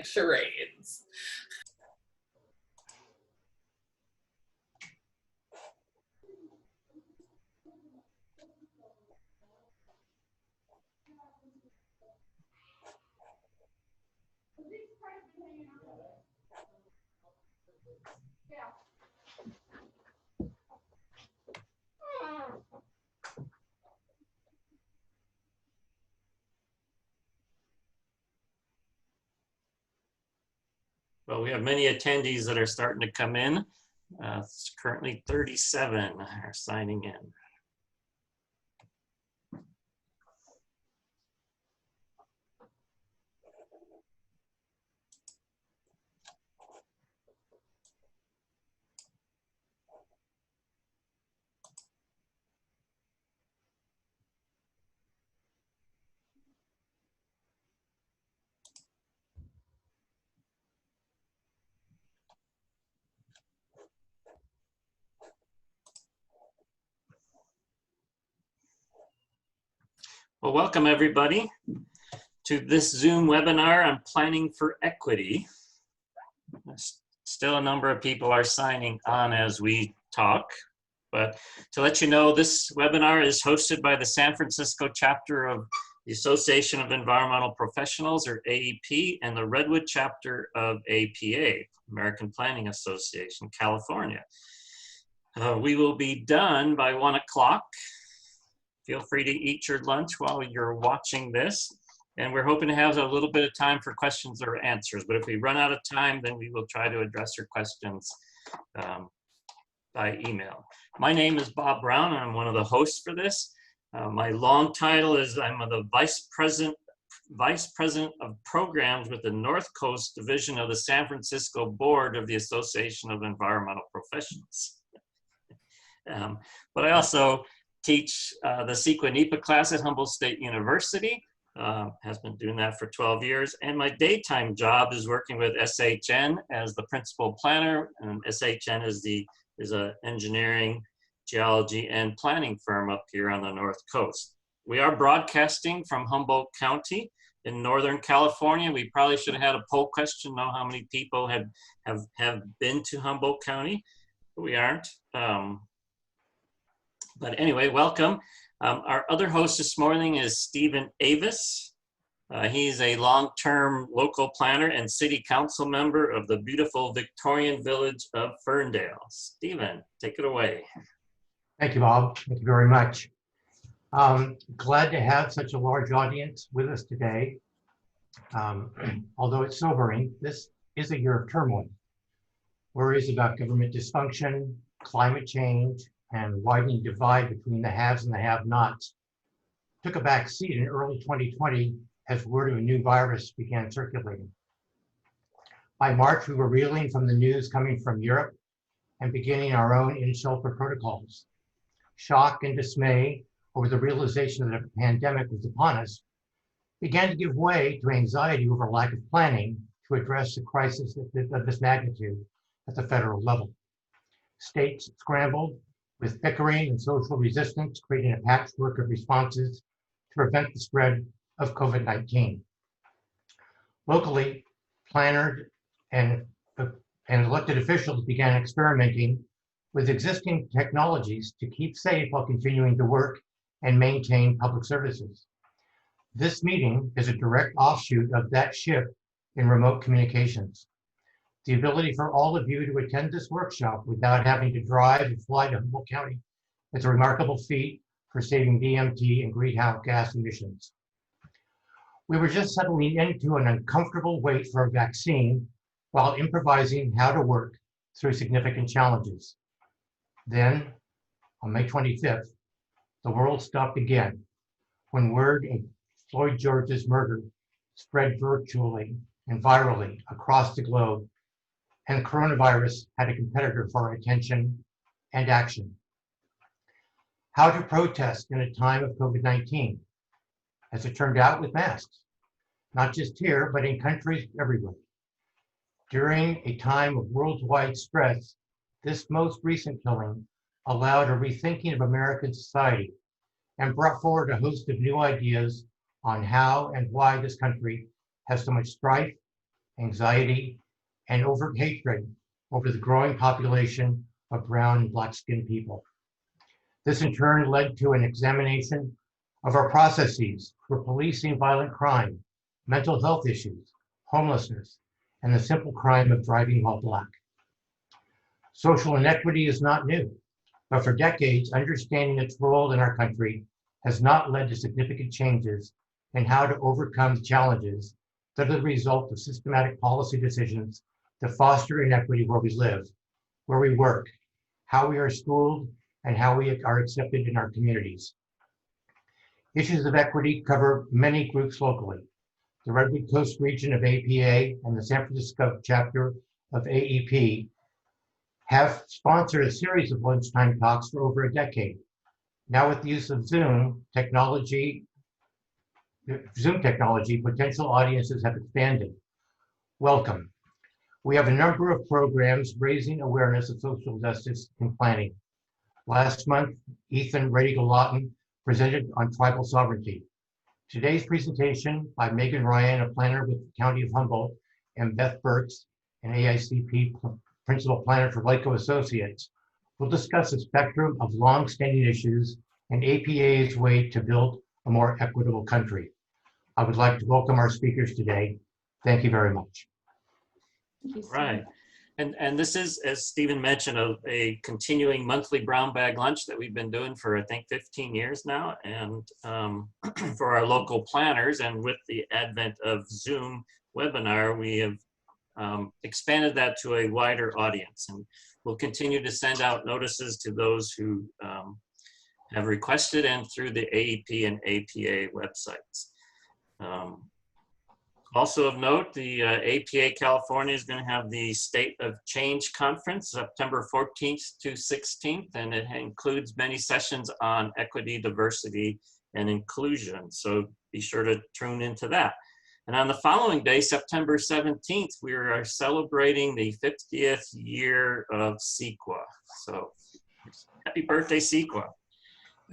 charades. Well, we have many attendees that are starting to come in. It's currently 37 are signing in. Well, welcome everybody to this Zoom webinar on planning for equity. Still a number of people are signing on as we talk, but to let you know, this webinar is hosted by the San Francisco chapter of the Association of Environmental Professionals, or AEP, and the Redwood chapter of APA, American Planning Association, California. We will be done by 1 o'clock. Feel free to eat your lunch while you're watching this. And we're hoping to have a little bit of time for questions or answers. But if we run out of time, then we will try to address your questions by email. My name is Bob Brown, and I'm one of the hosts for this. My long title is I'm the Vice President of Programs with the North Coast Division of the San Francisco Board of the Association of Environmental Professionals. But I also teach the CEQA-NEPA class at Humboldt State University. Has been doing that for 12 years. And my daytime job is working with SHN as the principal planner. And SHN is an engineering, geology, and planning firm up here on the North Coast. We are broadcasting from Humboldt County in Northern California. We probably should have had a poll question, know how many people have been to Humboldt County, but we aren't. But anyway, welcome. Our other host this morning is Stephen Avis. He's a long-term local planner and city council member of the beautiful Victorian village of Ferndale. Stephen, take it away. Thank you, Bob. Thank you very much. Glad to have such a large audience with us today. Although it's sobering, this is a year of turmoil. Worries about government dysfunction, climate change, and widening divide between the haves and the have-nots took a back seat in early 2020 as word of a new virus began circulating. By March, we were reeling from the news coming from Europe and beginning our own in-shelter protocols. Shock and dismay over the realization that a pandemic was upon us began to give way to anxiety over lack of planning to address a crisis of this magnitude at the federal level. States scrambled with bickering and social resistance, creating a patchwork of responses to prevent the spread of COVID-19. Locally, planners and elected officials began experimenting with existing technologies to keep safe while continuing to work and maintain public services. This meeting is a direct offshoot of that shift in remote communications. The ability for all of you to attend this workshop without having to drive and fly to Humboldt County is a remarkable feat for saving DMT and greenhouse gas emissions. We were just settling into an uncomfortable wait for a vaccine while improvising how to work through significant challenges. Then, on May 25th, the world stopped again when word of Floyd George's murder spread virtually and virally across the globe, and coronavirus had a competitor for our attention and action. How to protest in a time of COVID-19, as it turned out with masks, not just here, but in countries everywhere. During a time of worldwide stress, this most recent killing allowed a rethinking of American society and brought forward a host of new ideas on how and why this country has so much strife anxiety, and overt hatred over the growing population of brown and black-skinned people. This in turn led to an examination of our processes for policing violent crime, mental health issues, homelessness, and the simple crime of driving while black. Social inequity is not new, but for decades, understanding its role in our country has not led to significant changes in how to overcome challenges that are the result of systematic policy decisions to foster inequity where we live, where we work, how we are schooled, and how we are accepted in our communities. Issues of equity cover many groups locally. The Redwood Coast region of APA and the San Francisco chapter of AEP have sponsored a series of lunchtime talks for over a decade. Now with the use of Zoom technology, potential audiences have expanded. Welcome. We have a number of programs raising awareness of social justice and planning. Last month, Ethan Rady-Galatin presented on tribal sovereignty. Today's presentation by Meghan Ryan, a planner with the County of Humboldt, and Beth Burks, an AICP principal planner for Lyco Associates, will discuss a spectrum of long-standing issues and APA's way to build a more equitable country. I would like to welcome our speakers today. Thank you very much. Thank you, Steve. Right. And this is, as Stephen mentioned, a continuing monthly brown bag lunch that we've been doing for, I think, 15 years now. And for our local planners, and with the advent of Zoom webinar, we have expanded that to a wider audience. And we'll continue to send out notices to those who have requested, and through the AEP and APA websites. Also of note, the APA California is going to have the State of Change Conference, September 14th to 16th, and it includes many sessions on equity, diversity, and inclusion. So be sure to tune into that. And on the following day, September 17th, we are celebrating the 50th year of CEQA. So happy birthday, CEQA.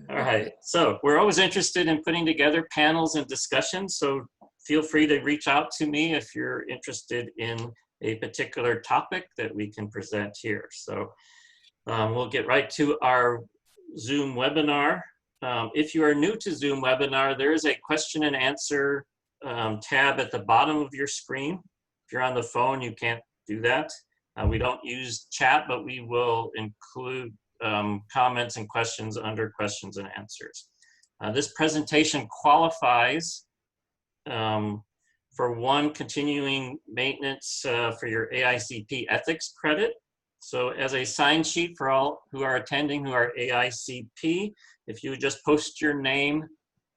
All right, so we're always interested in putting together panels and discussions, so feel free to reach out to me if you're interested in a particular topic that we can present here. So we'll get right to our Zoom webinar. If you are new to Zoom webinar, there is a question and answer tab at the bottom of your screen. If you're on the phone, you can't do that. We don't use chat, but we will include comments and questions under questions and answers. This presentation qualifies for one continuing maintenance for your AICP ethics credit. So as a sign sheet for all who are attending who are AICP, if you would just post your name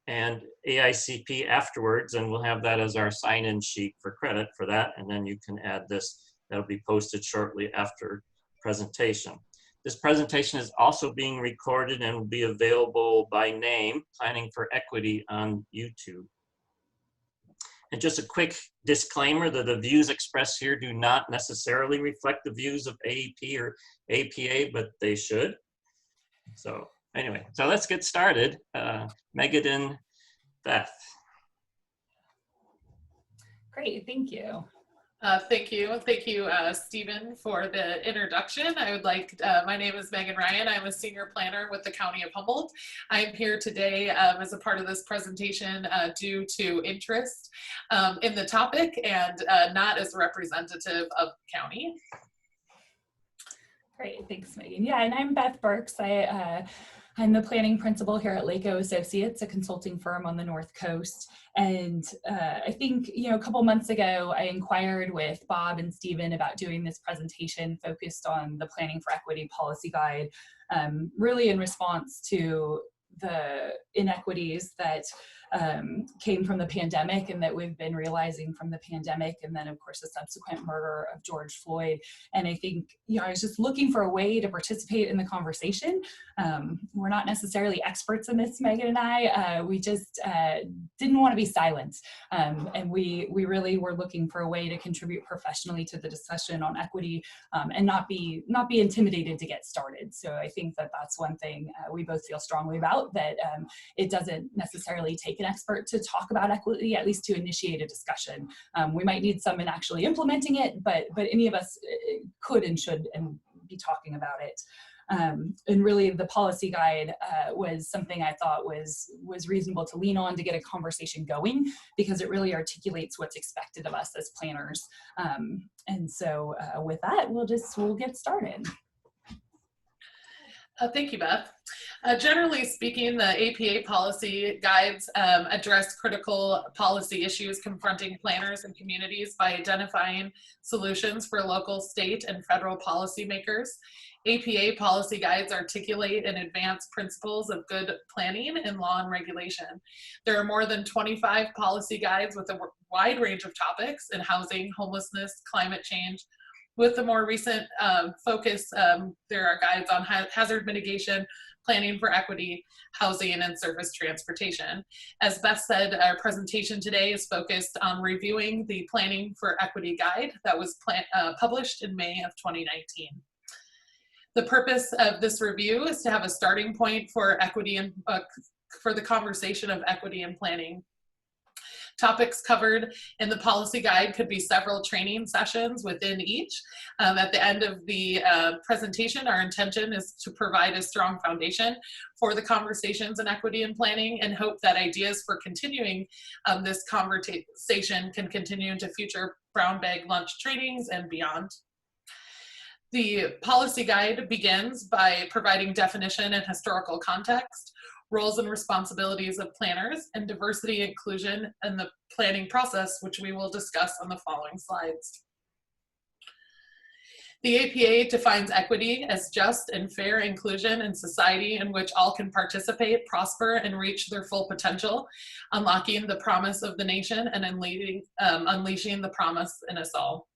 and AICP afterwards, and we'll have that as our sign-in sheet for credit for that, and then you can add this. That'll be posted shortly after presentation. This presentation is also being recorded and will be available by name, Planning for Equity, on YouTube. And just a quick disclaimer that the views expressed here do not necessarily reflect the views of AEP or APA, but they should. So anyway, so let's get started. Meghan and Beth. Great, thank you. Thank you, Stephen, for the introduction. I would like, my name is Meghan Ryan. I'm a senior planner with the County of Humboldt. I'm here today as a part of this presentation due to interest in the topic and not as a representative of the county. Great, thanks, Meghan. Yeah, and I'm Beth Burks. I'm the planning principal here at Lyco Associates, a consulting firm on the North Coast. And I think, a couple months ago, I inquired with Bob and Stephen about doing this presentation focused on the Planning for Equity Policy Guide, really in response to the inequities that came from the pandemic and that we've been realizing from the pandemic, and then of course the subsequent murder of George Floyd. And I think, I was just looking for a way to participate in the conversation. We're not necessarily experts in this, Meghan and I. We just didn't want to be silent. And we really were looking for a way to contribute professionally to the discussion on equity and not be intimidated to get started. So I think that that's one thing we both feel strongly about, that it doesn't necessarily take an expert to talk about equity, at least to initiate a discussion. We might need someone actually implementing it, but any of us could and should and be talking about it. And really the policy guide was something I thought was reasonable to lean on to get a conversation going, because it really articulates what's expected of us as planners. And so with that, we'll get started. Thank you, Beth. Generally speaking, the APA policy guides address critical policy issues confronting planners and communities by identifying solutions for local, state, and federal policymakers. APA policy guides articulate and advance principles of good planning in law and regulation. There are more than 25 policy guides with a wide range of topics in housing, homelessness, climate change. With the more recent focus, there are guides on hazard mitigation, planning for equity, housing, and surface transportation. As Beth said, our presentation today is focused on reviewing the Planning for Equity Guide that was published in May of 2019. The purpose of this review is to have a starting point for equity and for the conversation of equity and planning. Topics covered in the policy guide could be several training sessions within each. At the end of the presentation, our intention is to provide a strong foundation for the conversations in equity and planning, and hope that ideas for continuing this conversation can continue into future brown bag lunch trainings and beyond. The policy guide begins by providing definition and historical context, roles and responsibilities of planners, and diversity inclusion in the planning process, which we will discuss on the following slides. The APA defines equity as just and fair inclusion in society in which all can participate, prosper, and reach their full potential, unlocking the promise of the nation and unleashing the promise in us all.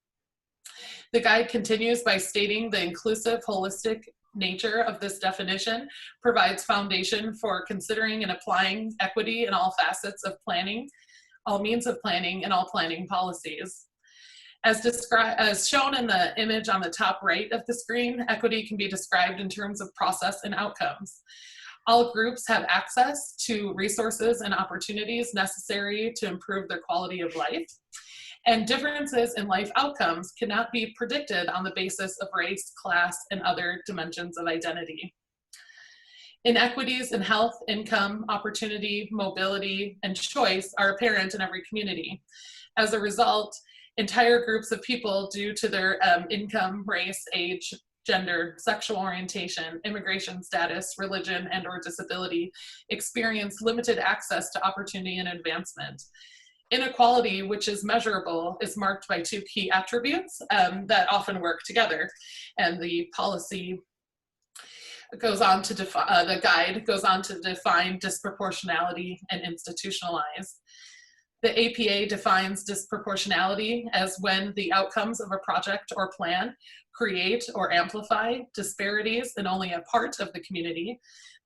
The guide continues by stating the inclusive, holistic nature of this definition provides foundation for considering and applying equity in all facets of planning, all means of planning, and all planning policies. As shown in the image on the top right of the screen, equity can be described in terms of process and outcomes. All groups have access to resources and opportunities necessary to improve their quality of life. And differences in life outcomes cannot be predicted on the basis of race, class, and other dimensions of identity. Inequities in health, income, opportunity, mobility, and choice are apparent in every community. As a result, entire groups of people, due to their income, race, age, gender, sexual orientation, immigration status, religion, and/or disability, experience limited access to opportunity and advancement. Inequality, which is measurable, is marked by two key attributes that often work together. And the policy goes on to define, the guide goes on to define disproportionality and institutionalize. The APA defines disproportionality as when the outcomes of a project or plan create or amplify disparities in only a part of the community.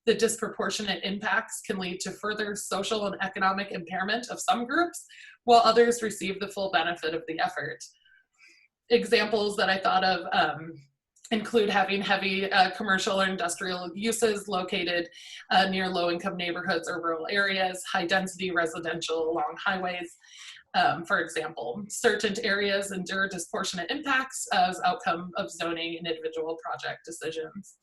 The disproportionate impacts can lead to further social and economic impairment of some groups, while others receive the full benefit of the effort. Examples that I thought of include having heavy commercial or industrial uses located near low-income neighborhoods or rural areas, high-density residential along highways, for example. Certain areas endure disproportionate impacts as outcome of zoning and individual project decisions.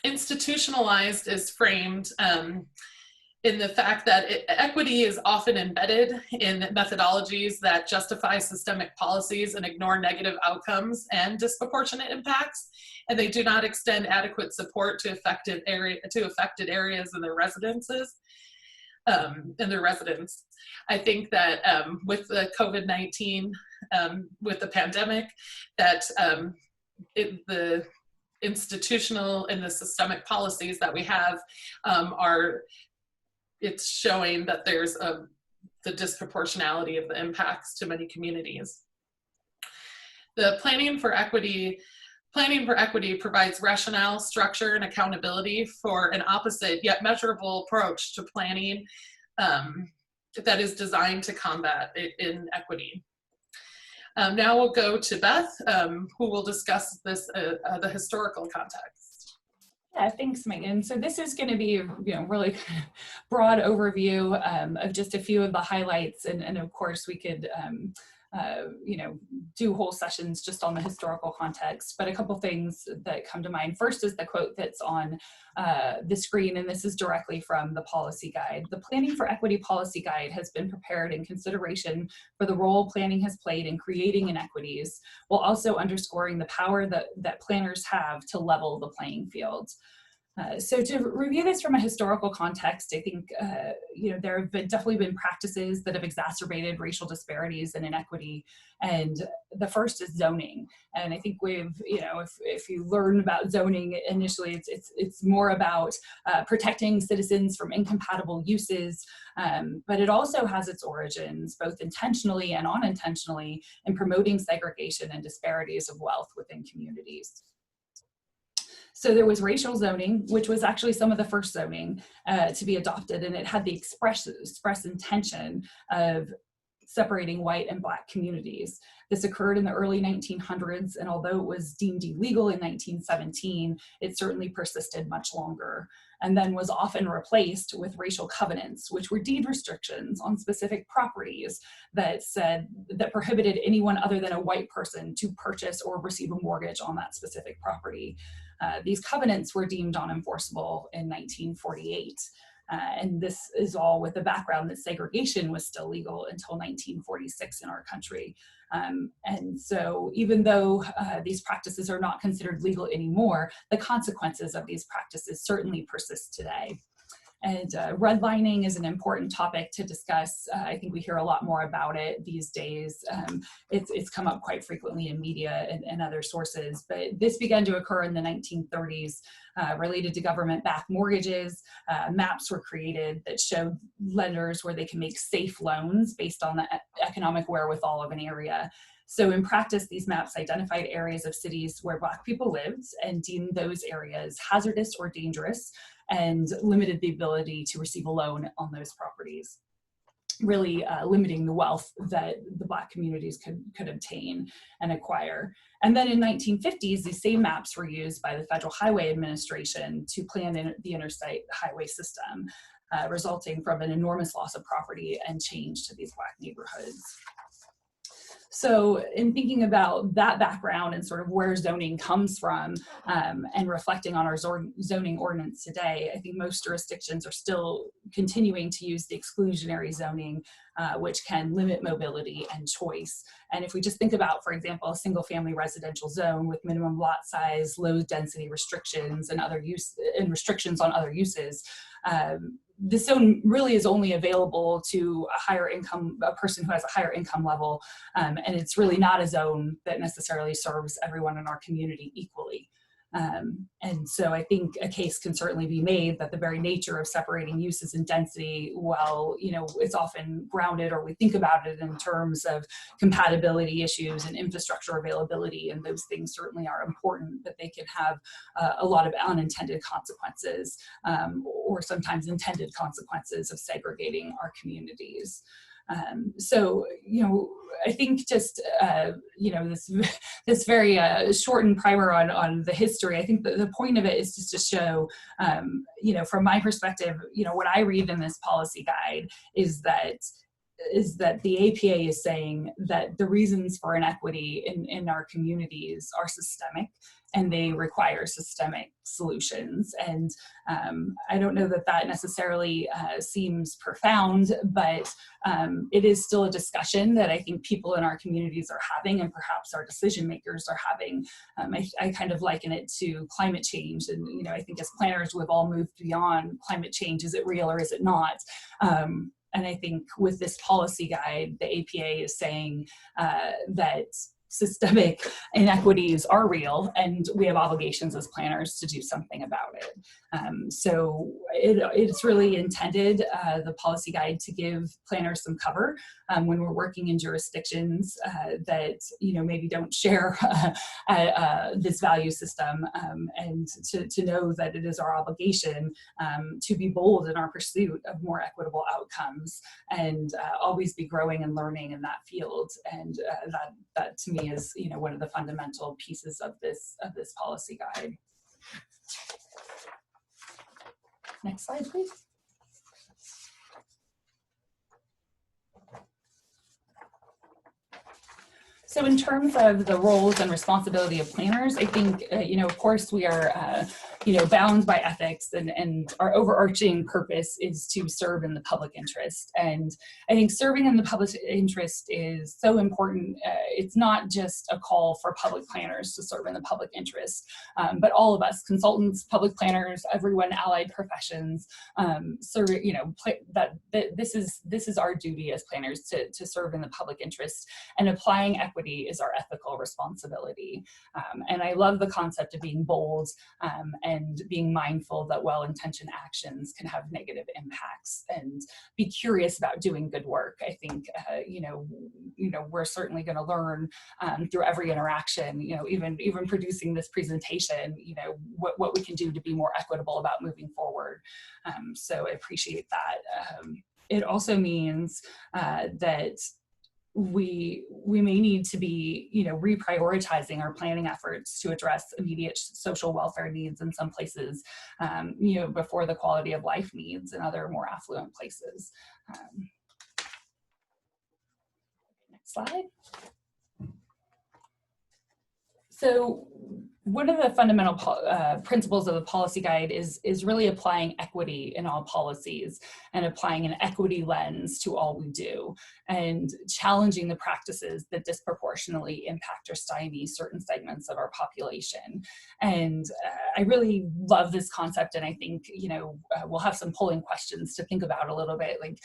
Institutionalized is framed in the fact that equity is often embedded in methodologies that justify systemic policies and ignore negative outcomes and disproportionate impacts, and they do not extend adequate support to affected areas in their residences. I think that with the COVID-19, with the pandemic, that the institutional and the systemic policies that we have it's showing that there's the disproportionality of the impacts to many communities. The Planning for Equity provides rationale, structure, and accountability for an opposite yet measurable approach to planning that is designed to combat inequity. Now we'll go to Beth, who will discuss this, the historical context. Yeah, thanks, Megan. So this is going to be, really broad overview of just a few of the highlights, and of course we could, do whole sessions just on the historical context. But a couple things that come to mind. First is the quote that's on the screen, and this is directly from the policy guide. The Planning for Equity policy guide has been prepared in consideration for the role planning has played in creating inequities, while also underscoring the power that planners have to level the playing field. So to review this from a historical context, I think, there have definitely been practices that have exacerbated racial disparities and inequity. And the first is zoning. And I think we've, if you learn about zoning initially, it's more about protecting citizens from incompatible uses, but it also has its origins, both intentionally and unintentionally, in promoting segregation and disparities of wealth within communities. So there was racial zoning, which was actually some of the first zoning to be adopted, and it had the express intention of separating white and Black communities. This occurred in the early 1900s, and although it was deemed illegal in 1917, it certainly persisted much longer, and then was often replaced with racial covenants, which were deed restrictions on specific properties that prohibited anyone other than a white person to purchase or receive a mortgage on that specific property. These covenants were deemed unenforceable in 1948. And this is all with the background that segregation was still legal until 1946 in our country. And so even though these practices are not considered legal anymore, the consequences of these practices certainly persist today. And redlining is an important topic to discuss. I think we hear a lot more about it these days. It's come up quite frequently in media and other sources, but this began to occur in the 1930s related to government-backed mortgages. Maps were created that showed lenders where they can make safe loans based on the economic wherewithal of an area. So in practice, these maps identified areas of cities where Black people lived and deemed those areas hazardous or dangerous, and limited the ability to receive a loan on those properties, really limiting the wealth that the Black communities could obtain and acquire. And then in 1950s, these same maps were used by the Federal Highway Administration to plan the interstate highway system, resulting from an enormous loss of property and change to these Black neighborhoods. So in thinking about that background and sort of where zoning comes from, and reflecting on our zoning ordinance today, I think most jurisdictions are still continuing to use the exclusionary zoning, which can limit mobility and choice. And if we just think about, for example, a single family residential zone with minimum lot size, low density restrictions, and restrictions on other uses, this zone really is only available to a person who has a higher income level, and it's really not a zone that necessarily serves everyone in our community equally. And so I think a case can certainly be made that the very nature of separating uses and density, while it's often grounded, or we think about it in terms of compatibility issues and infrastructure availability, and those things certainly are important, but they can have a lot of unintended consequences, or sometimes intended consequences of segregating our communities. So, I think just, this very shortened primer on the history, I think the point of it is just to show, from my perspective, what I read in this policy guide is that the APA is saying that the reasons for inequity in our communities are systemic, and they require systemic solutions. And I don't know that necessarily seems profound, but it is still a discussion that I think people in our communities are having, and perhaps our decision makers are having. I kind of liken it to climate change. And, I think as planners, we've all moved beyond climate change. Is it real or is it not? And I think with this policy guide, the APA is saying that systemic inequities are real, and we have obligations as planners to do something about it. So it's really intended, the policy guide, to give planners some cover when we're working in jurisdictions that maybe don't share this value system, and to know that it is our obligation to be bold in our pursuit of more equitable outcomes, and always be growing and learning in that field. And that to me is one of the fundamental pieces of this policy guide. Next slide, please. So in terms of the roles and responsibility of planners, I think, of course, we are, bound by ethics, and our overarching purpose is to serve in the public interest. And I think serving in the public interest is so important. It's not just a call for public planners to serve in the public interest, but all of us, consultants, public planners, everyone, allied professions, this is our duty as planners to serve in the public interest, and applying equity is our ethical responsibility. And I love the concept of being bold and being mindful that well-intentioned actions can have negative impacts, and be curious about doing good work. I think, we're certainly going to learn through every interaction, even producing this presentation, what we can do to be more equitable about moving forward. So I appreciate that. It also means that we may need to be, reprioritizing our planning efforts to address immediate social welfare needs in some places, before the quality of life needs in other more affluent places. Next slide. So one of the fundamental principles of the policy guide is really applying equity in all policies, and applying an equity lens to all we do, and challenging the practices that disproportionately impact or stymie certain segments of our population. And I really love this concept, and I think, we'll have some polling questions to think about a little bit, like,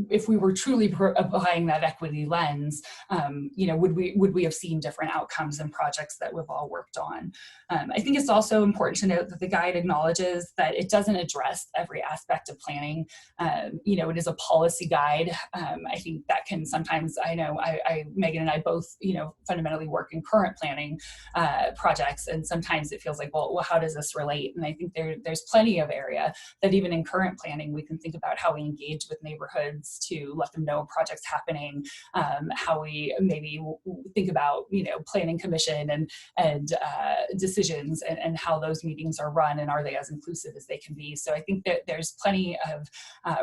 if we were truly applying that equity lens, would we have seen different outcomes in projects that we've all worked on? I think it's also important to note that the guide acknowledges that it doesn't address every aspect of planning. It is a policy guide. I think that can sometimes, I know Megan and I both, fundamentally work in current planning projects, and sometimes it feels like, well, how does this relate? And I think there's plenty of area that even in current planning, we can think about how we engage with neighborhoods to let them know projects happening, how we maybe think about, planning commission and decisions, and how those meetings are run, and are they as inclusive as they can be. So I think that there's plenty of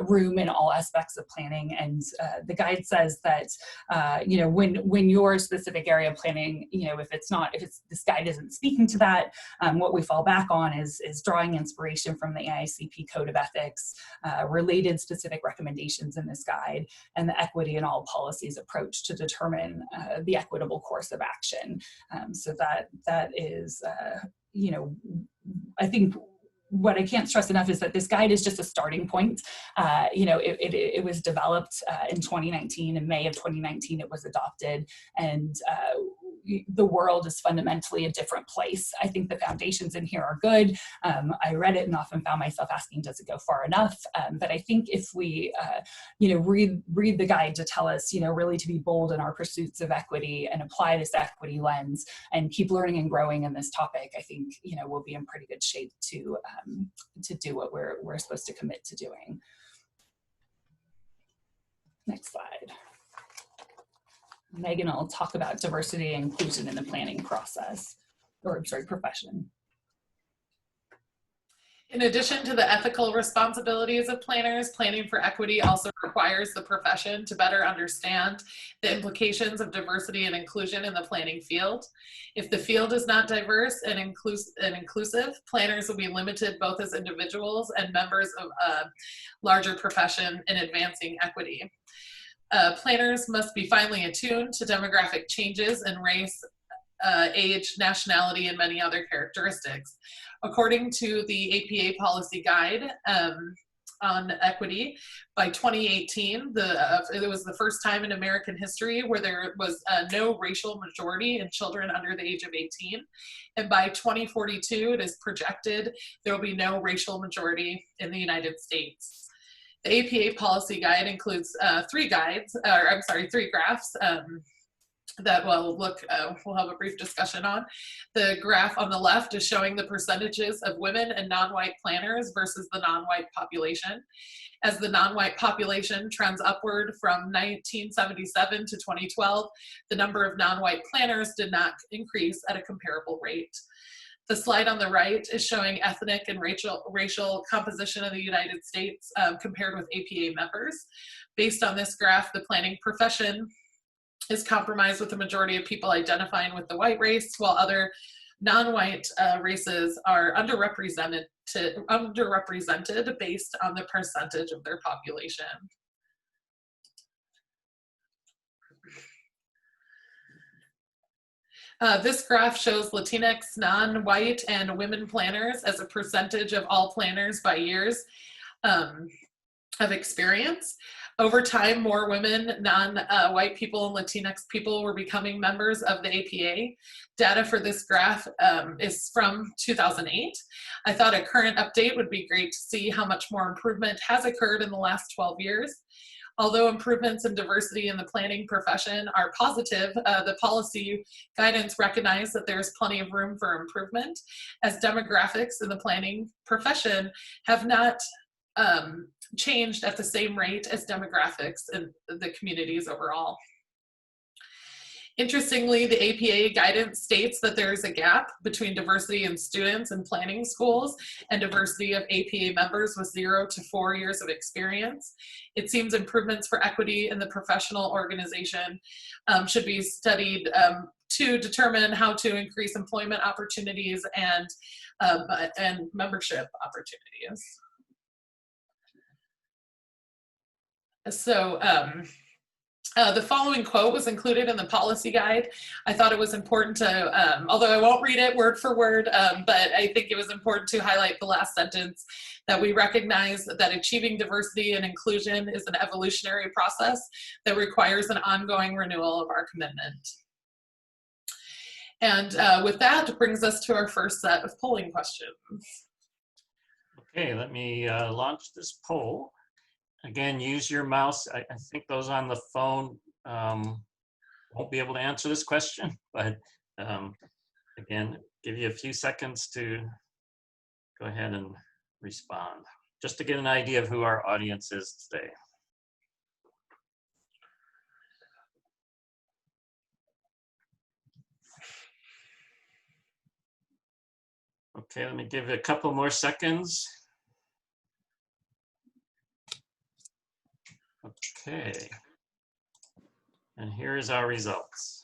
room in all aspects of planning, and the guide says that when your specific area of planning, if this guide isn't speaking to that, what we fall back on is drawing inspiration from the AICP Code of Ethics, related specific recommendations in this guide, and the equity in all policies approach to determine the equitable course of action. So that is, I think what I can't stress enough is that this guide is just a starting point. It was developed in 2019. In May of 2019, it was adopted, and the world is fundamentally a different place. I think the foundations in here are good. I read it and often found myself asking, does it go far enough? But I think if we, read the guide to tell us, really to be bold in our pursuits of equity, and apply this equity lens, and keep learning and growing in this topic, I think, we'll be in pretty good shape to do what we're supposed to commit to doing. Next slide. Megan will talk about diversity and inclusion in the planning process, profession. In addition to the ethical responsibilities of planners, planning for equity also requires the profession to better understand the implications of diversity and inclusion in the planning field. If the field is not diverse and inclusive, planners will be limited both as individuals and members of a larger profession in advancing equity. Planners must be finely attuned to demographic changes in race, age, nationality, and many other characteristics. According to the APA policy guide on equity, by 2018, it was the first time in American history where there was no racial majority in children under the age of 18. And by 2042, it is projected there will be no racial majority in the United States. The APA policy guide includes three graphs that we'll have a brief discussion on. The graph on the left is showing the percentages of women and non-white planners versus the non-white population. As the non-white population trends upward from 1977 to 2012, the number of non-white planners did not increase at a comparable rate. The slide on the right is showing ethnic and racial composition of the United States compared with APA members. Based on this graph, the planning profession is compromised with the majority of people identifying with the white race, while other non-white races are underrepresented based on the percentage of their population. This graph shows Latinx, non-white, and women planners as a percentage of all planners by years of experience. Over time, more women, non-white people, and Latinx people were becoming members of the APA. Data for this graph is from 2008. I thought a current update would be great to see how much more improvement has occurred in the last 12 years. Although improvements in diversity in the planning profession are positive, the policy guidance recognize that there's plenty of room for improvement, as demographics in the planning profession have not changed at the same rate as demographics in the communities overall. Interestingly, the APA guidance states that there is a gap between diversity in students in planning schools and diversity of APA members with 0 to 4 years of experience. It seems improvements for equity in the professional organization should be studied to determine how to increase employment opportunities and membership opportunities. So the following quote was included in the policy guide. I thought it was important to, although I won't read it word for word, but I think it was important to highlight the last sentence, that we recognize that achieving diversity and inclusion is an evolutionary process that requires an ongoing renewal of our commitment. And with that, brings us to our first set of polling questions. Okay, let me launch this poll. Again, use your mouse. I think those on the phone won't be able to answer this question, but again, give you a few seconds to go ahead and respond, just to get an idea of who our audience is today. Okay, let me give it a couple more seconds. Okay, and here is our results.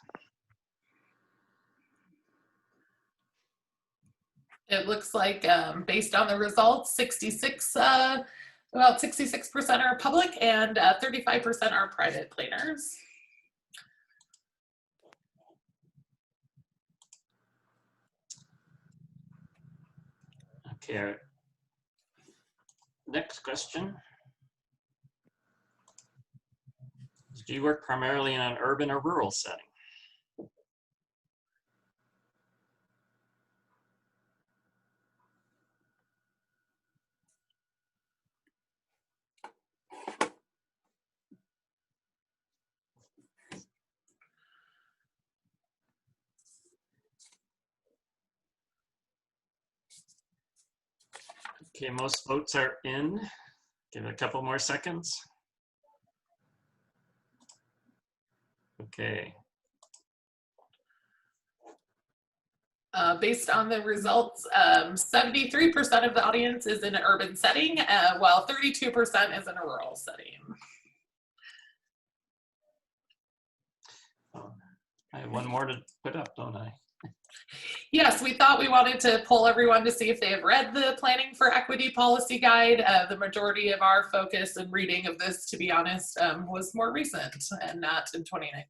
It looks like based on the results, about 66% are public and 35% are private planners. Okay, next question. Do you work primarily in an urban or rural setting? Okay, most votes are in. Give it a couple more seconds. Okay. Based on the results, 73% of the audience is in an urban setting, while 32% is in a rural setting. I have one more to put up, don't I? Yes, we thought we wanted to poll everyone to see if they have read the Planning for Equity policy guide. The majority of our focus and reading of this, to be honest, was more recent and not in 2019.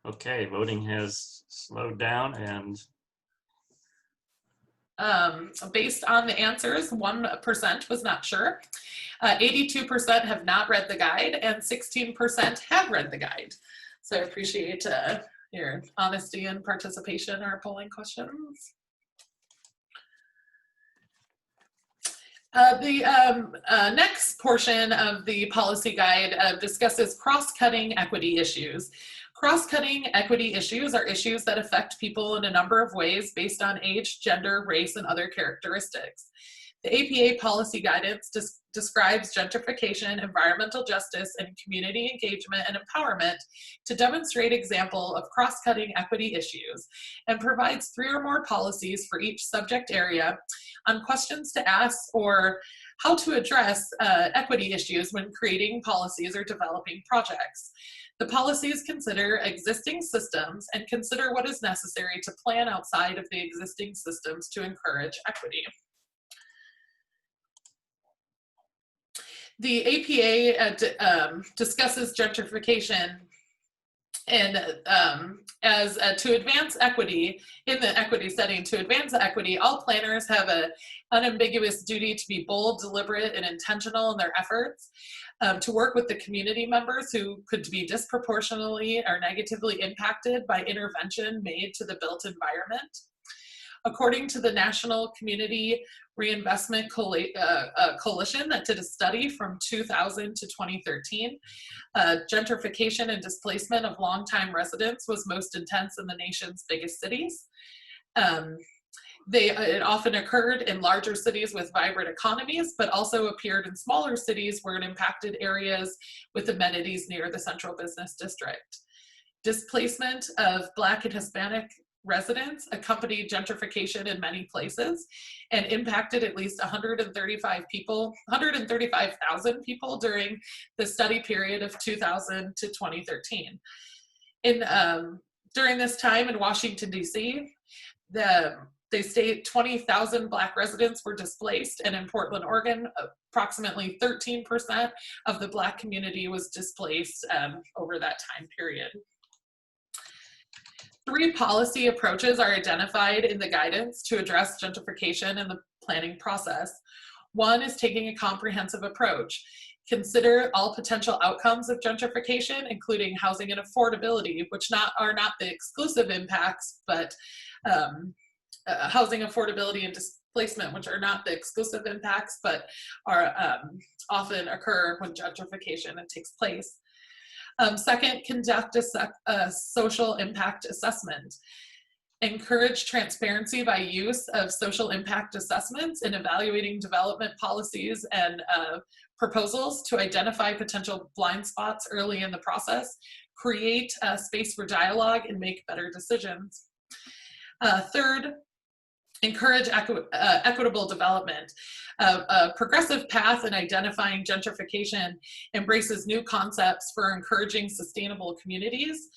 Okay, voting has slowed down, and based on the answers, 1% was not sure. 82% have not read the guide, and 16% have read the guide. So I appreciate your honesty and participation in our polling questions. The next portion of the policy guide discusses cross-cutting equity issues. Cross-cutting equity issues are issues that affect people in a number of ways based on age, gender, race, and other characteristics. The APA policy guidance describes gentrification, environmental justice, and community engagement and empowerment to demonstrate example of cross-cutting equity issues, and provides 3 or more policies for each subject area on questions to ask or how to address equity issues when creating policies or developing projects. The policies consider existing systems and consider what is necessary to plan outside of the existing systems to encourage equity. The APA discusses gentrification and as to advance equity in the equity setting. To advance equity, all planners have an unambiguous duty to be bold, deliberate, and intentional in their efforts, to work with the community members who could be disproportionately or negatively impacted by intervention made to the built environment. According to the National Community Reinvestment Coalition that did a study from 2000 to 2013, gentrification and displacement of longtime residents was most intense in the nation's biggest cities. It often occurred in larger cities with vibrant economies, but also appeared in smaller cities where it impacted areas with amenities near the central business district. Displacement of Black and Hispanic residents accompanied gentrification in many places and impacted at least 135,000 people during the study period of 2000 to 2013. During this time in Washington, D.C., they state 20,000 Black residents were displaced, and in Portland, Oregon, approximately 13% of the Black community was displaced over that time period. 3 policy approaches are identified in the guidance to address gentrification in the planning process. 1 is taking a comprehensive approach. Consider all potential outcomes of gentrification, including housing and affordability, which are not the exclusive impacts, but housing affordability and displacement, which are not the exclusive impacts, but are often occur when gentrification takes place. 2nd, conduct a social impact assessment. Encourage transparency by use of social impact assessments in evaluating development policies and proposals to identify potential blind spots early in the process, create a space for dialogue, and make better decisions. 3rd, encourage equitable development. A progressive path in identifying gentrification embraces new concepts for encouraging sustainable communities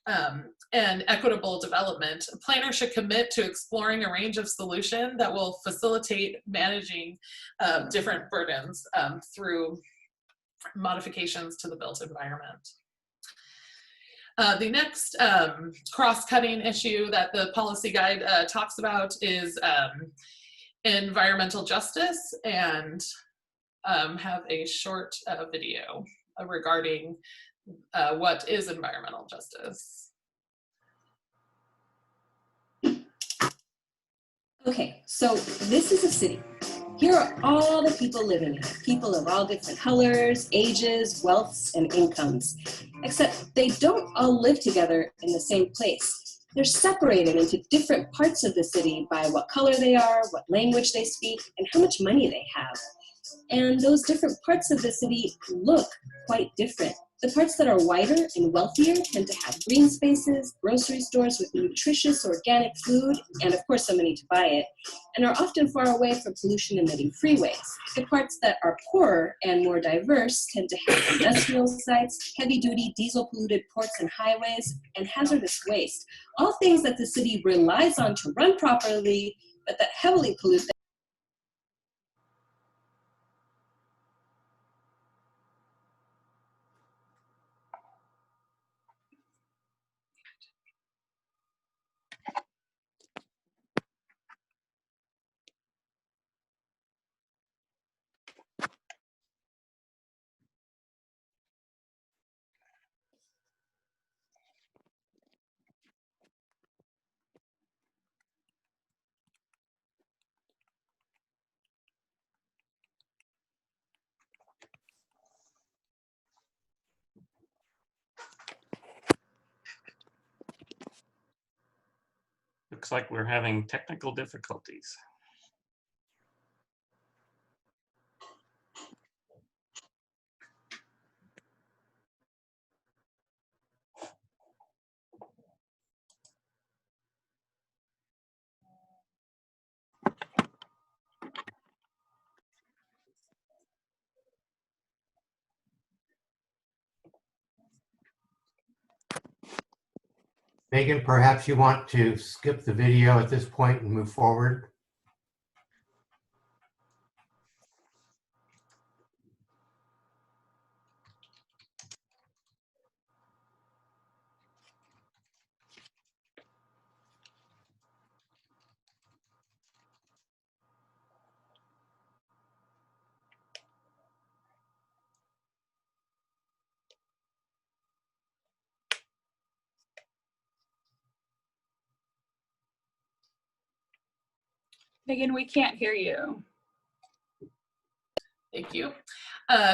and equitable development. A planner should commit to exploring a range of solutions that will facilitate managing different burdens through modifications to the built environment. The next cross-cutting issue that the policy guide talks about is environmental justice, and have a short video regarding what is environmental justice. Okay, so this is a city. Here are all the people living here, people of all different colors, ages, wealths, and incomes. Except they don't all live together in the same place. They're separated into different parts of the city by what color they are, what language they speak, and how much money they have. And those different parts of the city look quite different. The parts that are whiter and wealthier tend to have green spaces, grocery stores with nutritious organic food, and of course so many to buy it, and are often far away from pollution-emitting freeways. The parts that are poorer and more diverse tend to have industrial sites, heavy-duty diesel-polluted ports and highways, and hazardous waste, all things that the city relies on to run properly, but that heavily pollute the Looks like we're having technical difficulties. Megan, perhaps you want to skip the video at this point and move forward. Megan, we can't hear you. Thank you.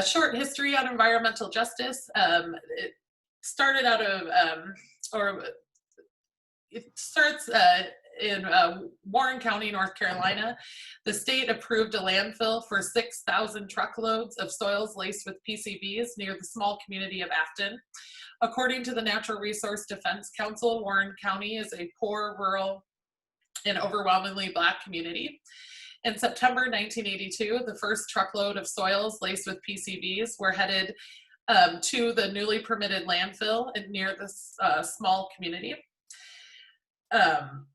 Short history on environmental justice. It started out of, it starts in Warren County, North Carolina. The state approved a landfill for 6,000 truckloads of soils laced with PCBs near the small community of Afton. According to the Natural Resource Defense Council, Warren County is a poor, rural, and overwhelmingly Black community. In September 1982, the first truckload of soils laced with PCBs were headed to the newly permitted landfill near this small community.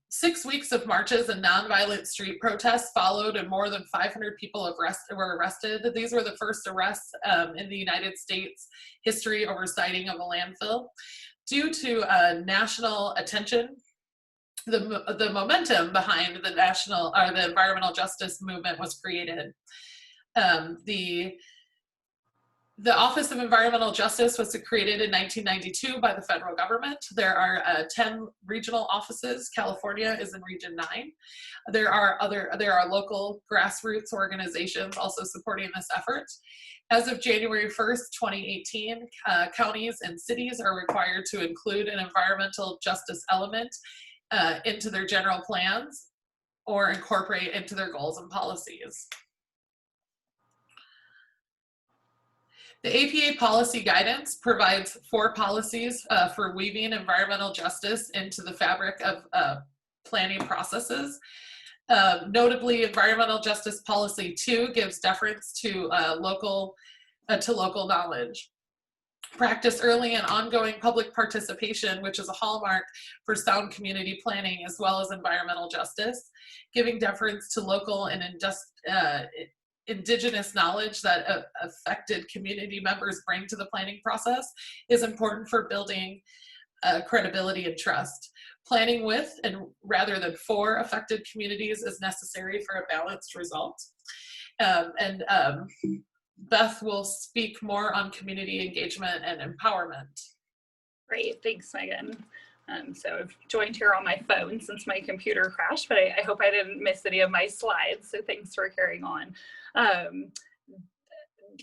6 weeks of marches and nonviolent street protests followed, and more than 500 people were arrested. These were the first arrests in the United States history over siting of a landfill. Due to national attention, the momentum behind the the environmental justice movement was created. The Office of Environmental Justice was created in 1992 by the federal government. There are 10 regional offices. California is in Region 9. There are local grassroots organizations also supporting this effort. As of January 1st, 2018, counties and cities are required to include an environmental justice element into their general plans or incorporate into their goals and policies. The APA policy guidance provides 4 policies for weaving environmental justice into the fabric of planning processes. Notably, Environmental Justice Policy 2 gives deference to local knowledge. Practice early and ongoing public participation, which is a hallmark for sound community planning as well as environmental justice. Giving deference to local and indigenous knowledge that affected community members bring to the planning process is important for building credibility and trust. Planning with and rather than for affected communities is necessary for a balanced result. Beth will speak more on community engagement and empowerment. Great, thanks, Megan. So I've joined here on my phone since my computer crashed, but I hope I didn't miss any of my slides, so thanks for carrying on.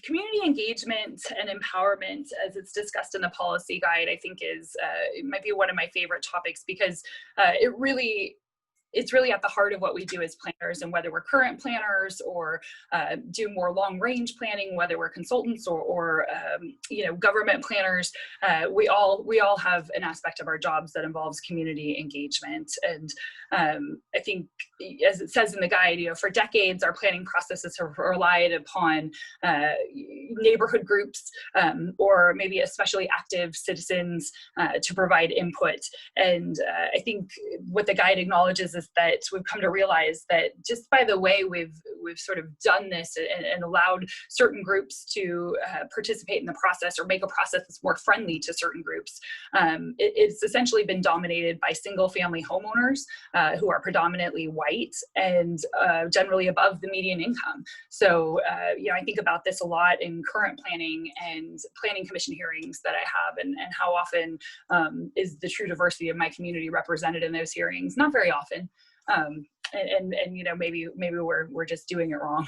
Community engagement and empowerment, as it's discussed in the policy guide, I think it might be one of my favorite topics because it's really at the heart of what we do as planners, and whether we're current planners or do more long range planning, whether we're consultants or government planners, we all have an aspect of our jobs that involves community engagement. And I think, as it says in the guide, for decades our planning processes have relied upon neighborhood groups or maybe especially active citizens to provide input. And I think what the guide acknowledges is that we've come to realize that just by the way we've sort of done this and allowed certain groups to participate in the process or make a process that's more friendly to certain groups, it's essentially been dominated by single family homeowners who are predominantly white and generally above the median income. So I think about this a lot in current planning and planning commission hearings that I have, and how often is the true diversity of my community represented in those hearings? Not very often. Maybe we're just doing it wrong.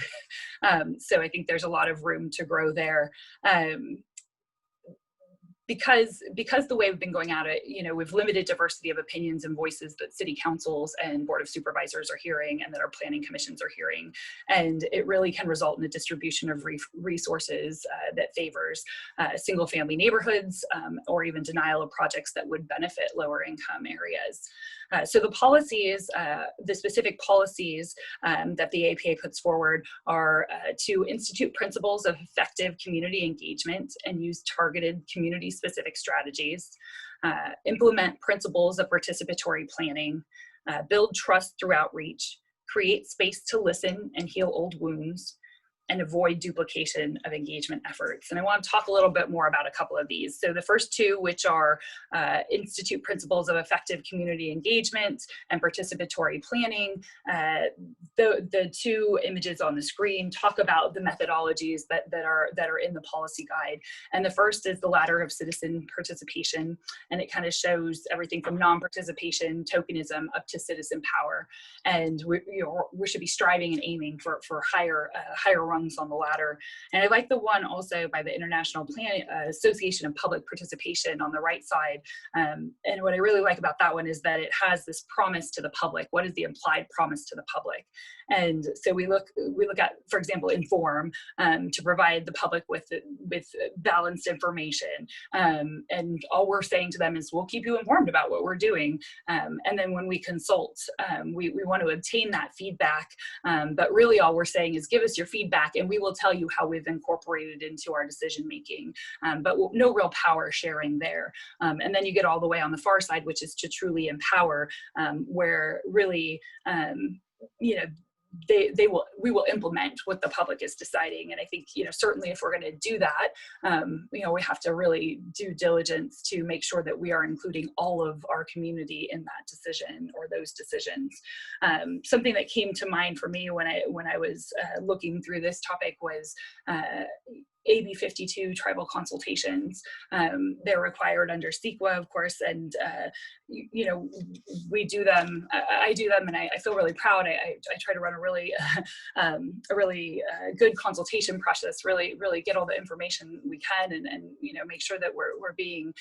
So I think there's a lot of room to grow there. because the way we've been going at it, we've limited diversity of opinions and voices that city councils and board of supervisors are hearing and that our planning commissions are hearing. And it really can result in a distribution of resources that favors single family neighborhoods or even denial of projects that would benefit lower income areas. So the policies, the specific policies that the APA puts forward are to institute principles of effective community engagement and use targeted community-specific strategies, implement principles of participatory planning, build trust through outreach, create space to listen and heal old wounds, and avoid duplication of engagement efforts. And I want to talk a little bit more about a couple of these. So the first two, which are institute principles of effective community engagement and participatory planning. The two images on the screen talk about the methodologies that are in the policy guide. And the first is the ladder of citizen participation, and it kind of shows everything from non-participation, tokenism, up to citizen power. And we should be striving and aiming for higher rungs on the ladder. And I like the one also by the International Association of Public Participation on the right side. And what I really like about that one is that it has this promise to the public. What is the implied promise to the public? And so we look at, for example, Inform to provide the public with balanced information. And all we're saying to them is, we'll keep you informed about what we're doing. And then when we consult, we want to obtain that feedback. But really all we're saying is, give us your feedback and we will tell you how we've incorporated into our decision making. But no real power sharing there. And then you get all the way on the far side, which is to truly empower, where really, we will implement what the public is deciding. And I think, certainly if we're going to do that, we have to really do diligence to make sure that we are including all of our community in that decision or those decisions. Something that came to mind for me when I was looking through this topic was AB 52 tribal consultations. They're required under CEQA, of course, and we do them. I do them, and I feel really proud. I try to run a really good consultation process. Really get all the information we can, and make sure that we're being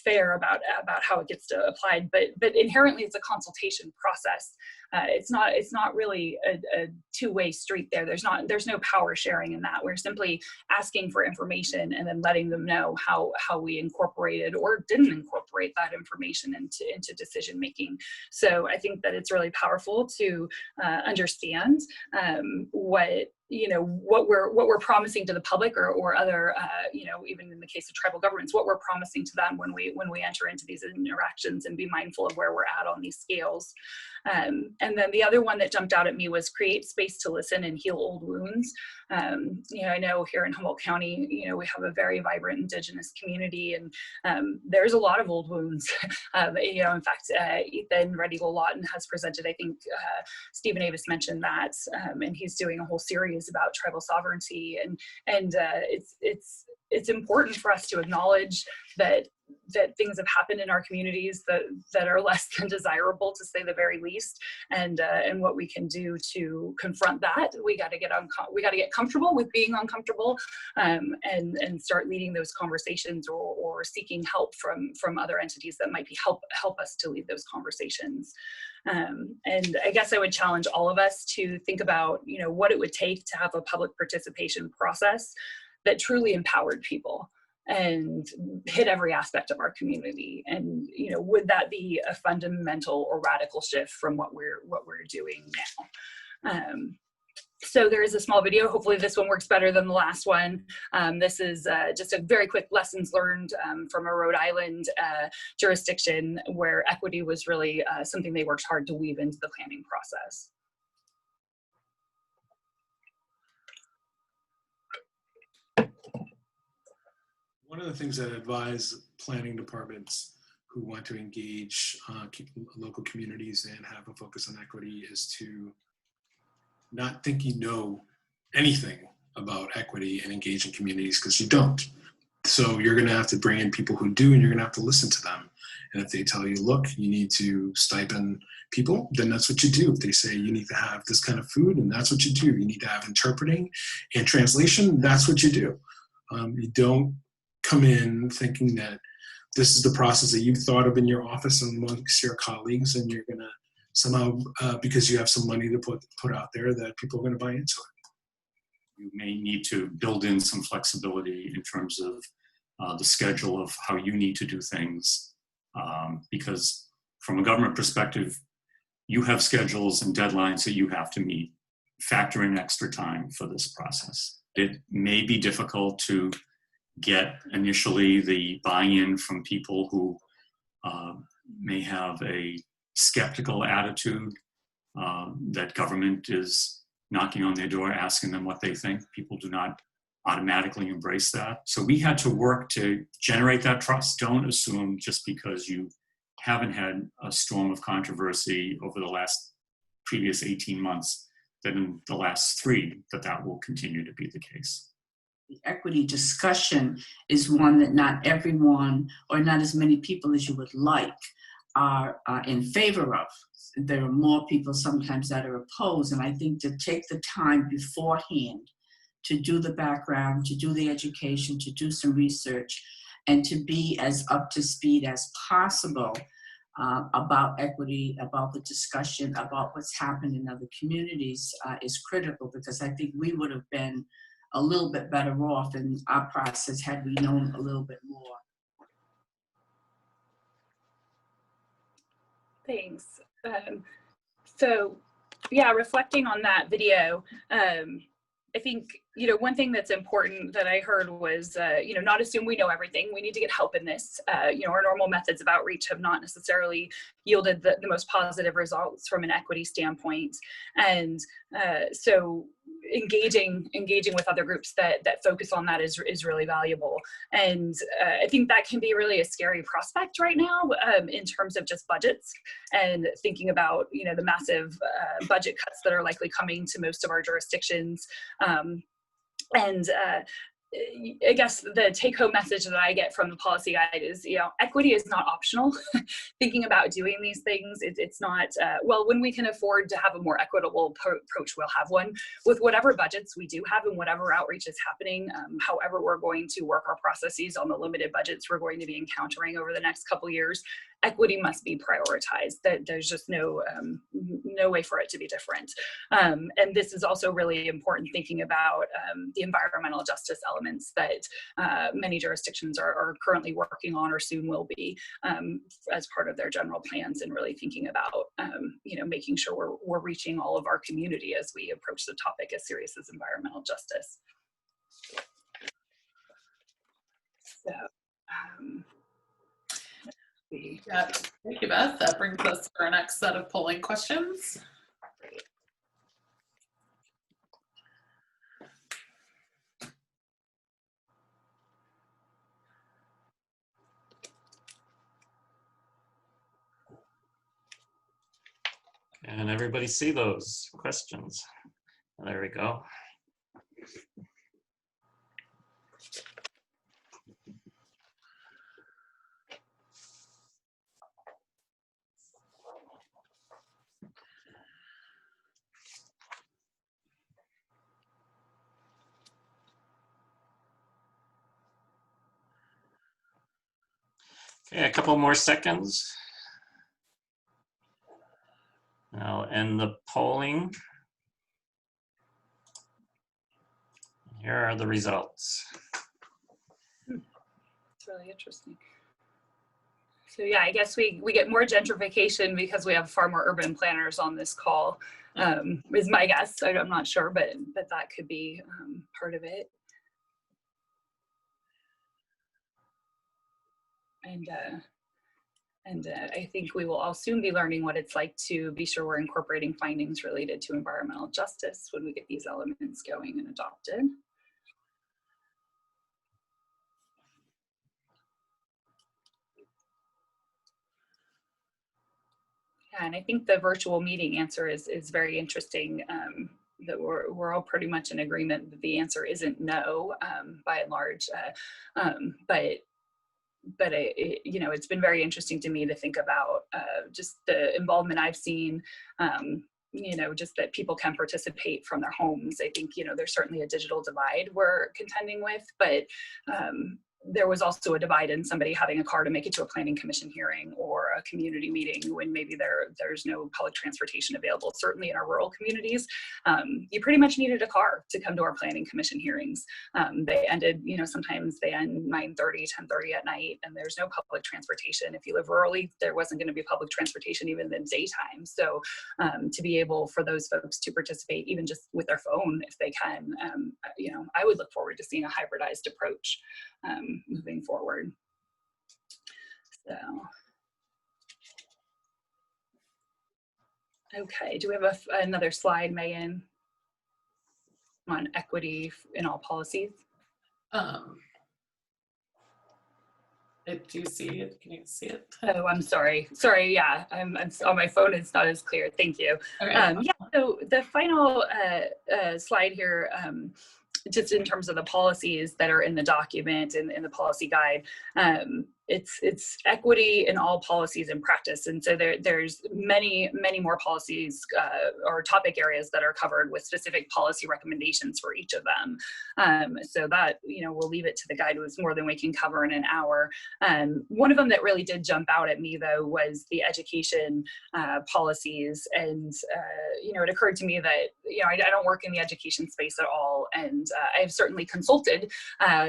fair about how it gets to applied. But inherently, it's a consultation process. It's not really a two-way street there. There's no power sharing in that. We're simply asking for information and then letting them know how we incorporated or didn't incorporate that information into decision making. So I think that it's really powerful to understand what we're promising to the public or other, even in the case of tribal governments, what we're promising to them when we enter into these interactions, and be mindful of where we're at on these scales. And then the other one that jumped out at me was create space to listen and heal old wounds. I know here in Humboldt County, we have a very vibrant Indigenous community, and there's a lot of old wounds. In fact, Ethan Red Eagle Lawton has presented, I think Stephen Avis mentioned that, and he's doing a whole series about tribal sovereignty, and it's important for us to acknowledge that things have happened in our communities that are less than desirable, to say the very least, and what we can do to confront that. We got to get comfortable with being uncomfortable, and start leading those conversations or seeking help from other entities that might be help us to lead those conversations. And I guess I would challenge all of us to think about what it would take to have a public participation process that truly empowered people and hit every aspect of our community. And would that be a fundamental or radical shift from what we're doing now? So there is a small video. Hopefully this one works better than the last one. This is just a very quick lessons learned from a Rhode Island jurisdiction where equity was really something they worked hard to weave into the planning process. One of the things that I advise planning departments who want to engage local communities and have a focus on equity is to not think you know anything about equity and engaging communities, because you don't. So you're going to have to bring in people who do, and you're going to have to listen to them. And if they tell you, look, you need to stipend people, then that's what you do. If they say you need to have this kind of food, and that's what you do. You need to have interpreting and translation, that's what you do. You don't come in thinking that this is the process that you thought of in your office amongst your colleagues, and you're going to somehow, because you have some money to put out there, that people are going to buy into it. You may need to build in some flexibility in terms of the schedule of how you need to do things, because from a government perspective, you have schedules and deadlines that you have to meet. Factor in extra time for this process. It may be difficult to get initially the buy-in from people who may have a skeptical attitude that government is knocking on their door asking them what they think. People do not automatically embrace that. So we had to work to generate that trust. Don't assume just because you haven't had a storm of controversy over the previous 18 months that in the last 3 that will continue to be the case. The equity discussion is one that not everyone or not as many people as you would like are in favor of. There are more people sometimes that are opposed, and I think to take the time beforehand to do the background, to do the education, to do some research, and to be as up to speed as possible about equity, about the discussion, about what's happened in other communities is critical, because I think we would have been a little bit better off in our process had we known a little bit more. Thanks. So yeah, reflecting on that video, I think, one thing that's important that I heard was, not assume we know everything. We need to get help in this. Our normal methods of outreach have not necessarily yielded the most positive results from an equity standpoint. And so engaging with other groups that focus on that is really valuable. And I think that can be really a scary prospect right now in terms of just budgets and thinking about, the massive budget cuts that are likely coming to most of our jurisdictions. I guess the take-home message that I get from the policy guide is, equity is not optional. Thinking about doing these things, it's not, when we can afford to have a more equitable approach, we'll have one. With whatever budgets we do have and whatever outreach is happening, however we're going to work our processes on the limited budgets we're going to be encountering over the next couple years, equity must be prioritized. There's just no way for it to be different. And this is also really important thinking about the environmental justice elements that many jurisdictions are currently working on or soon will be as part of their general plans, and really thinking about making sure we're reaching all of our community as we approach the topic as serious as environmental justice. So. Yeah, thank you, Beth. That brings us to our next set of polling questions. Great. And everybody see those questions? There we go. Okay, a couple more seconds. I'll end the polling. Here are the results. It's really interesting. So yeah, I guess we get more gentrification because we have far more urban planners on this call, is my guess. I'm not sure, but that could be part of it. And I think we will all soon be learning what it's like to be sure we're incorporating findings related to environmental justice when we get these elements going and adopted. Yeah, and I think the virtual meeting answer is very interesting. That we're all pretty much in agreement that the answer isn't no, by and large, but it's been very interesting to me to think about just the involvement I've seen, just that people can participate from their homes. I think, there's certainly a digital divide we're contending with, but there was also a divide in somebody having a car to make it to a planning commission hearing or a community meeting when maybe there's no public transportation available. Certainly in our rural communities, you pretty much needed a car to come to our planning commission hearings. They ended, sometimes they end 9:30, 10:30 at night, and there's no public transportation. If you live rurally, there wasn't going to be public transportation even in the daytime. So to be able for those folks to participate, even just with their phone, if they can, I would look forward to seeing a hybridized approach moving forward. So, okay, do we have another slide, Megan, on equity in all policies? Do you see it? Can you see it? Oh, I'm sorry. Sorry, yeah, I'm on my phone. It's not as clear. Thank you. Okay. Yeah, so the final slide here, just in terms of the policies that are in the document and in the policy guide, it's equity in all policies and practice. And so there's many more policies or topic areas that are covered with specific policy recommendations for each of them. So that, we'll leave it to the guide. It was more than we can cover in an hour. One of them that really did jump out at me, though, was the education policies. And, it occurred to me that, I don't work in the education space at all. And I have certainly consulted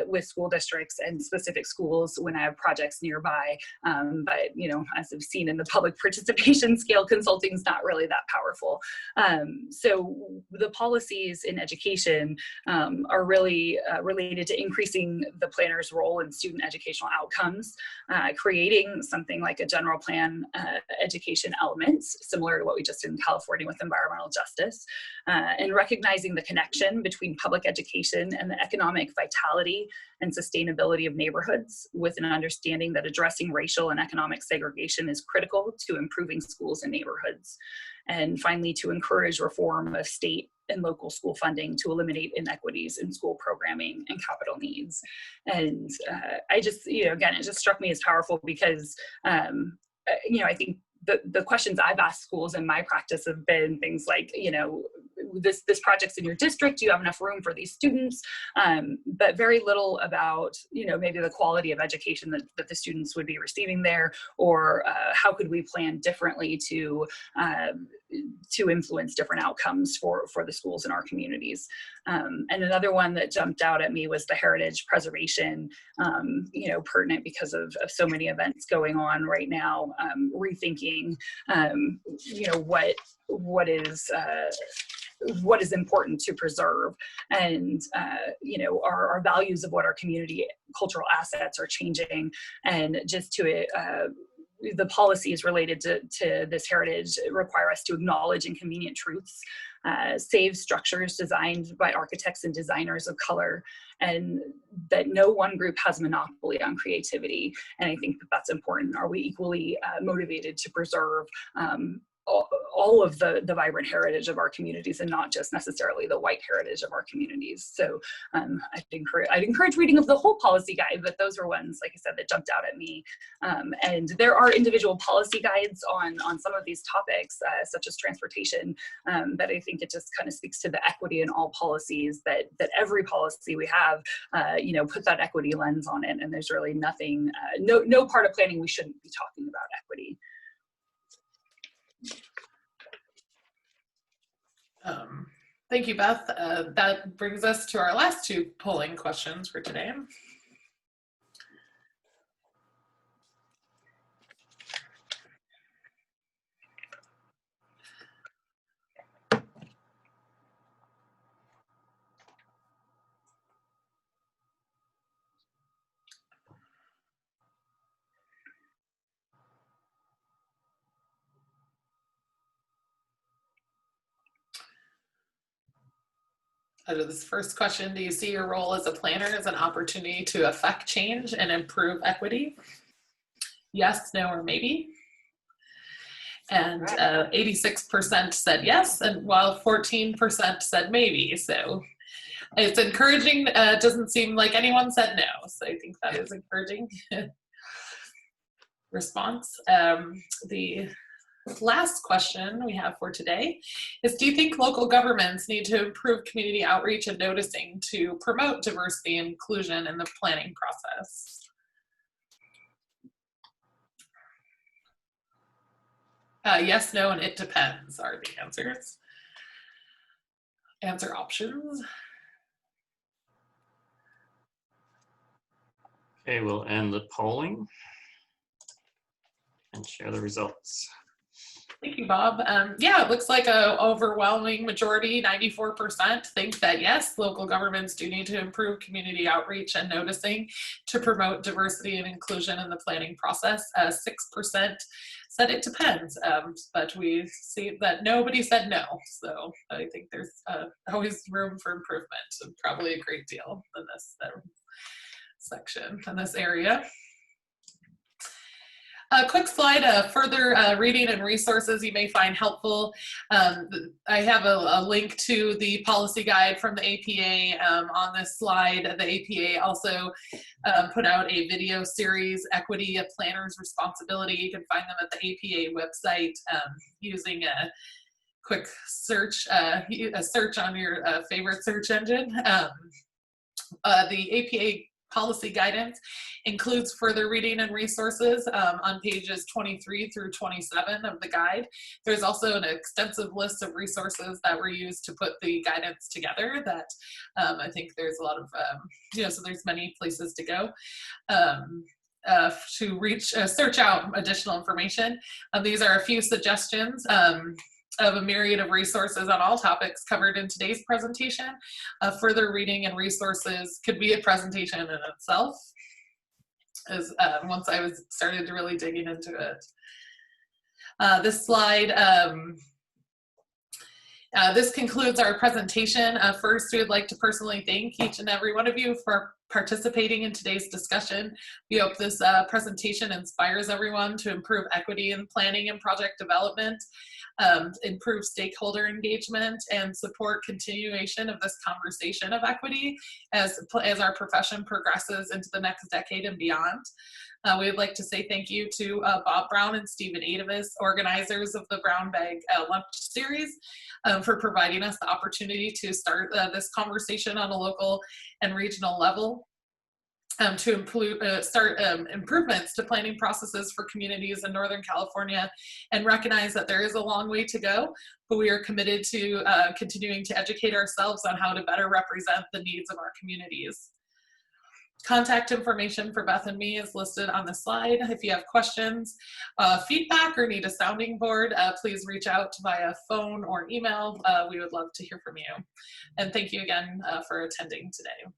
with school districts and specific schools when I have projects nearby. But, as I've seen in the public participation scale, consulting is not really that powerful. So the policies in education are really related to increasing the planner's role in student educational outcomes, creating something like a general plan education elements, similar to what we just did in California with environmental justice, and recognizing the connection between public education and the economic vitality and sustainability of neighborhoods, with an understanding that addressing racial and economic segregation is critical to improving schools and neighborhoods. And finally, to encourage reform of state and local school funding to eliminate inequities in school programming and capital needs. And I just, again, it just struck me as powerful because, I think the questions I've asked schools in my practice have been things like, this project's in your district, do you have enough room for these students? But very little about, maybe the quality of education that the students would be receiving there, or how could we plan differently to influence different outcomes for the schools in our communities. And another one that jumped out at me was the heritage preservation, pertinent because of so many events going on right now, rethinking, what is important to preserve, and our values of what our community cultural assets are changing, and just to the policies related to this heritage require us to acknowledge inconvenient truths, save structures designed by architects and designers of color, and that no one group has monopoly on creativity. And I think that's important. Are we equally motivated to preserve all of the vibrant heritage of our communities, and not just necessarily the white heritage of our communities? So I'd encourage reading of the whole policy guide, but those are ones, like I said, that jumped out at me. And there are individual policy guides on some of these topics, such as transportation, that I think it just kind of speaks to the equity in all policies, that every policy we have, put that equity lens on it. And there's really nothing, no part of planning we shouldn't be talking about equity. Thank you, Beth. That brings us to our last two polling questions for today. This first question, do you see your role as a planner as an opportunity to affect change and improve equity? Yes, no, or maybe? And 86% said yes, and while 14% said maybe. So it's encouraging. It doesn't seem like anyone said no. So I think that is encouraging response. The last question we have for today is, do you think local governments need to improve community outreach and noticing to promote diversity and inclusion in the planning process? Yes, no, and it depends are the answers. Answer options. Okay, we'll end the polling and share the results. Thank you, Bob. Yeah, it looks like an overwhelming majority, 94%, think that yes, local governments do need to improve community outreach and noticing to promote diversity and inclusion in the planning process. 6% said it depends, but we see that nobody said no. So I think there's always room for improvement, and probably a great deal in this section, in this area. A quick slide of further reading and resources you may find helpful. I have a link to the policy guide from the APA on this slide. The APA also put out a video series, Equity, a Planner's Responsibility. You can find them at the APA website using a quick search, a search on your favorite search engine. The APA policy guidance includes further reading and resources on pages 23 through 27 of the guide. There's also an extensive list of resources that were used to put the guidance together that I think there's a lot of, so there's many places to go to search out additional information. These are a few suggestions of a myriad of resources on all topics covered in today's presentation. Further reading and resources could be a presentation in itself, as once I was started to really digging into it. This slide, this concludes our presentation. First, we would like to personally thank each and every one of you for participating in today's discussion. We hope this presentation inspires everyone to improve equity in planning and project development, improve stakeholder engagement, and support continuation of this conversation of equity as our profession progresses into the next decade and beyond. We would like to say thank you to Bob Brown and Stephen Adavis, organizers of the Brown Bag Lunch Series, for providing us the opportunity to start this conversation on a local and regional level. To start improvements to planning processes for communities in Northern California, and recognize that there is a long way to go, but we are committed to continuing to educate ourselves on how to better represent the needs of our communities. Contact information for Beth and me is listed on the slide. If you have questions, feedback, or need a sounding board, please reach out via phone or email. We would love to hear from you. And thank you again for attending today.